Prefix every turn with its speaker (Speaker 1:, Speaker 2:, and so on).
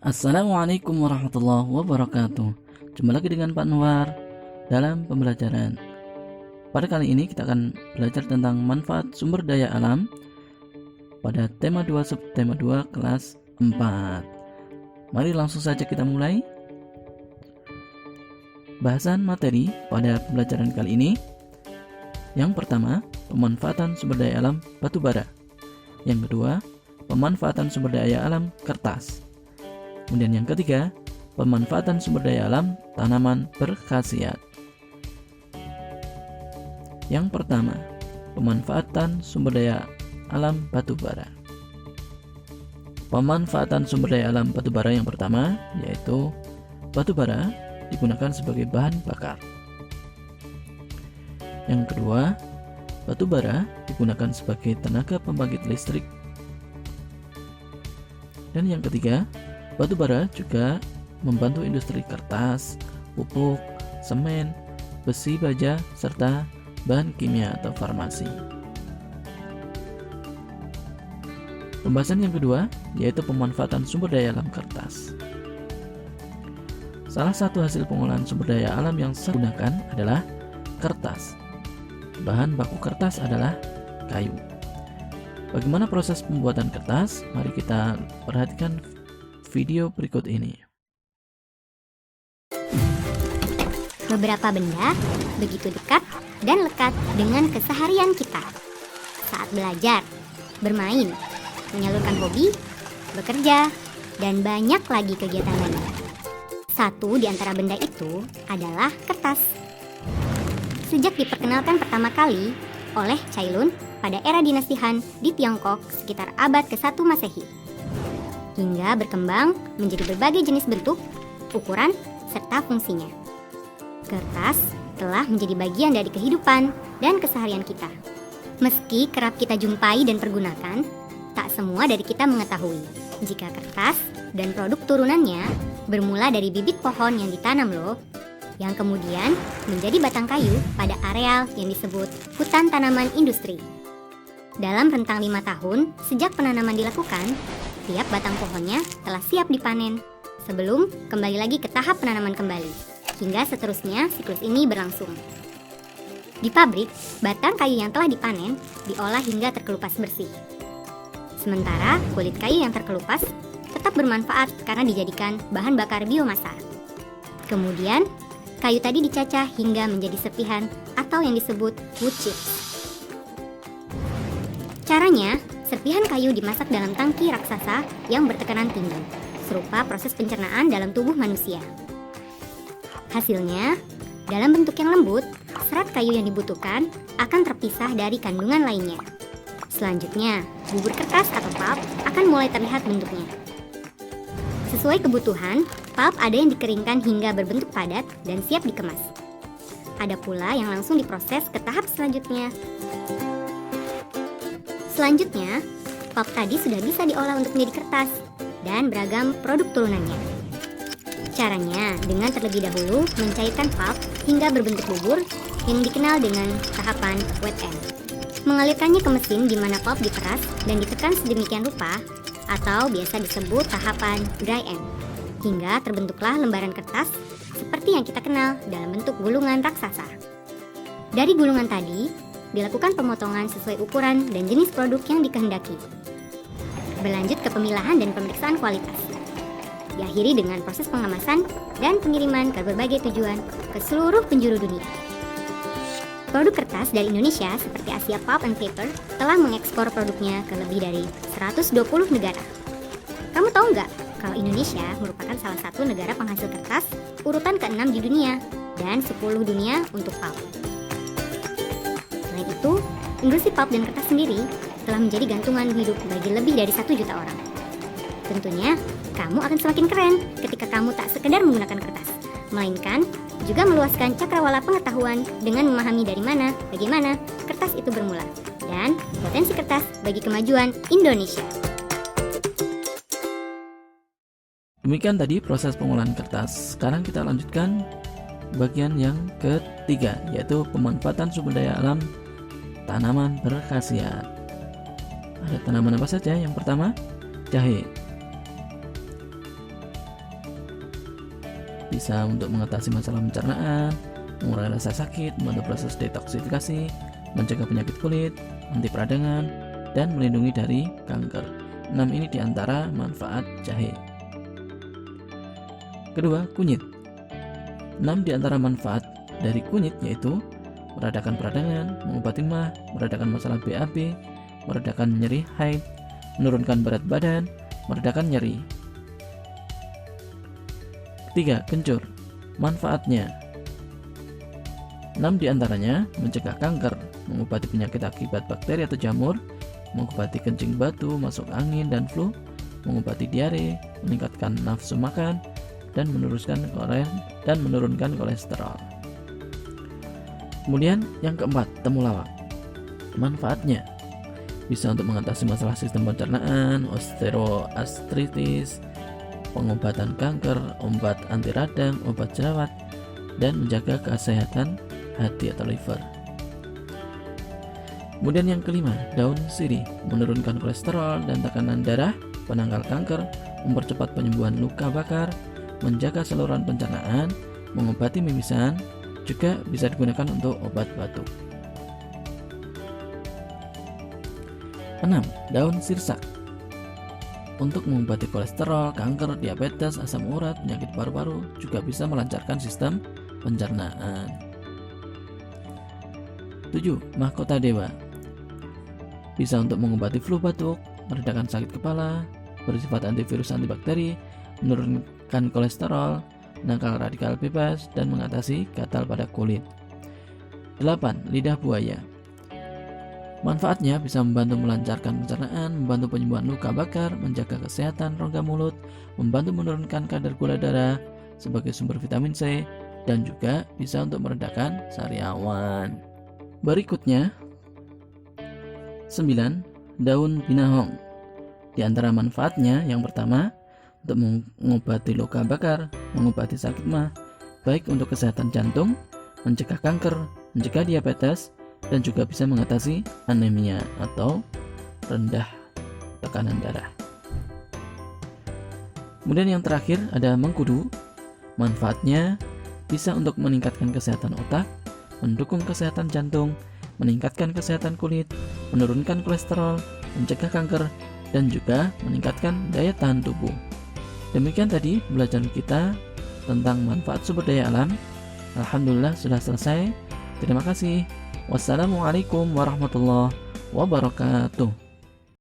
Speaker 1: Assalamualaikum warahmatullahi wabarakatuh. Jumpa lagi dengan Pak Anwar dalam pembelajaran. Pada kali ini kita akan belajar tentang manfaat sumber daya alam pada tema 2 subtema 2 kelas 4. Mari langsung saja kita mulai. Bahasan materi pada pembelajaran kali ini. Yang pertama, pemanfaatan sumber daya alam batu bara. Yang kedua, pemanfaatan sumber daya alam kertas. Kemudian yang ketiga, pemanfaatan sumber daya alam tanaman berkhasiat. Yang pertama, pemanfaatan sumber daya alam batu bara. Pemanfaatan sumber daya alam batu bara yang pertama yaitu batu bara digunakan sebagai bahan bakar. Yang kedua, batu bara digunakan sebagai tenaga pembangkit listrik. Dan yang ketiga, batu bara juga membantu industri kertas, pupuk, semen, besi baja, serta bahan kimia atau farmasi. Pembahasan yang kedua yaitu pemanfaatan sumber daya alam kertas. Salah satu hasil pengolahan sumber daya alam yang saya gunakan adalah kertas. Bahan baku kertas adalah kayu. Bagaimana proses pembuatan kertas? Mari kita perhatikan video berikut ini.
Speaker 2: Beberapa benda begitu dekat dan lekat dengan keseharian kita. Saat belajar, bermain, menyalurkan hobi, bekerja, dan banyak lagi kegiatan lain. Satu di antara benda itu adalah kertas. Sejak diperkenalkan pertama kali oleh Cailun pada era dinasti Han di Tiongkok sekitar abad ke-1 Masehi, hingga berkembang menjadi berbagai jenis bentuk, ukuran, serta fungsinya. Kertas telah menjadi bagian dari kehidupan dan keseharian kita. Meski kerap kita jumpai dan pergunakan, tak semua dari kita mengetahui jika kertas dan produk turunannya bermula dari bibit pohon yang ditanam loh, yang kemudian menjadi batang kayu pada areal yang disebut hutan tanaman industri. Dalam rentang 5 tahun sejak penanaman dilakukan, tiap batang pohonnya telah siap dipanen sebelum kembali lagi ke tahap penanaman kembali, hingga seterusnya siklus ini berlangsung. Di pabrik, batang kayu yang telah dipanen diolah hingga terkelupas bersih. Sementara kulit kayu yang terkelupas tetap bermanfaat karena dijadikan bahan bakar biomasa. Kemudian, kayu tadi dicacah hingga menjadi serpihan atau yang disebut wood chips. Caranya, serpihan kayu dimasak dalam tangki raksasa yang bertekanan tinggi, serupa proses pencernaan dalam tubuh manusia. Hasilnya, dalam bentuk yang lembut, serat kayu yang dibutuhkan akan terpisah dari kandungan lainnya. Selanjutnya, bubur kertas atau pulp akan mulai terlihat bentuknya. Sesuai kebutuhan, pulp ada yang dikeringkan hingga berbentuk padat dan siap dikemas. Ada pula yang langsung diproses ke tahap selanjutnya. Selanjutnya, pulp tadi sudah bisa diolah untuk menjadi kertas dan beragam produk turunannya. Caranya dengan terlebih dahulu mencairkan pulp hingga berbentuk bubur yang dikenal dengan tahapan wet end. Mengalirkannya ke mesin di mana pulp diperas dan ditekan sedemikian rupa atau biasa disebut tahapan dry end, hingga terbentuklah lembaran kertas seperti yang kita kenal dalam bentuk gulungan raksasa. Dari gulungan tadi, dilakukan pemotongan sesuai ukuran dan jenis produk yang dikehendaki. Berlanjut ke pemilahan dan pemeriksaan kualitas. Diakhiri dengan proses pengemasan dan pengiriman ke berbagai tujuan ke seluruh penjuru dunia. Produk kertas dari Indonesia seperti Asia Pulp and Paper telah mengekspor produknya ke lebih dari 120 negara. Kamu tahu nggak kalau Indonesia merupakan salah satu negara penghasil kertas urutan ke-6 di dunia dan 10 dunia untuk pulp. Selain itu, industri pulp dan kertas sendiri telah menjadi gantungan hidup bagi lebih dari 1 juta orang. Tentunya, kamu akan semakin keren ketika kamu tak sekedar menggunakan kertas, melainkan juga meluaskan cakrawala pengetahuan dengan memahami dari mana, bagaimana kertas itu bermula, dan potensi kertas bagi kemajuan Indonesia.
Speaker 1: Demikian tadi proses pengolahan kertas. Sekarang kita lanjutkan bagian yang ketiga, yaitu pemanfaatan sumber daya alam tanaman berkhasiat. Ada tanaman apa saja? Yang pertama, jahe. bisa untuk mengatasi masalah pencernaan, mengurangi rasa sakit, membantu proses detoksifikasi, mencegah penyakit kulit, anti peradangan, dan melindungi dari kanker. 6 ini diantara manfaat jahe. Kedua, kunyit. 6 diantara manfaat dari kunyit yaitu meredakan peradangan, mengobati mah, meredakan masalah BAB, meredakan nyeri haid, menurunkan berat badan, meredakan nyeri. Ketiga, kencur. Manfaatnya 6 diantaranya mencegah kanker, mengobati penyakit akibat bakteri atau jamur, mengobati kencing batu, masuk angin dan flu, mengobati diare, meningkatkan nafsu makan, dan menurunkan kolesterol. Kemudian yang keempat, temulawak. Manfaatnya bisa untuk mengatasi masalah sistem pencernaan, osteoartritis, pengobatan kanker, obat anti radang, obat jerawat, dan menjaga kesehatan hati atau liver. Kemudian yang kelima, daun sirih menurunkan kolesterol dan tekanan darah, penangkal kanker, mempercepat penyembuhan luka bakar, menjaga saluran pencernaan, mengobati mimisan, juga bisa digunakan untuk obat batuk. 6. Daun sirsak untuk mengobati kolesterol, kanker, diabetes, asam urat, penyakit paru-paru, juga bisa melancarkan sistem pencernaan. 7. Mahkota dewa bisa untuk mengobati flu batuk, meredakan sakit kepala, bersifat antivirus antibakteri, menurunkan kolesterol, menangkal radikal bebas, dan mengatasi gatal pada kulit. 8. Lidah buaya. Manfaatnya bisa membantu melancarkan pencernaan, membantu penyembuhan luka bakar, menjaga kesehatan rongga mulut, membantu menurunkan kadar gula darah sebagai sumber vitamin C, dan juga bisa untuk meredakan sariawan. Berikutnya 9. Daun binahong. Di antara manfaatnya yang pertama untuk mengobati luka bakar, mengobati sakit mah, baik untuk kesehatan jantung, mencegah kanker, mencegah diabetes, dan juga bisa mengatasi anemia atau rendah tekanan darah. Kemudian yang terakhir ada mengkudu. Manfaatnya bisa untuk meningkatkan kesehatan otak, mendukung kesehatan jantung, meningkatkan kesehatan kulit, menurunkan kolesterol, mencegah kanker, dan juga meningkatkan daya tahan tubuh. Demikian tadi pembelajaran kita tentang manfaat sumber daya alam. Alhamdulillah sudah selesai. Terima kasih. Wassalamualaikum warahmatullahi wabarakatuh.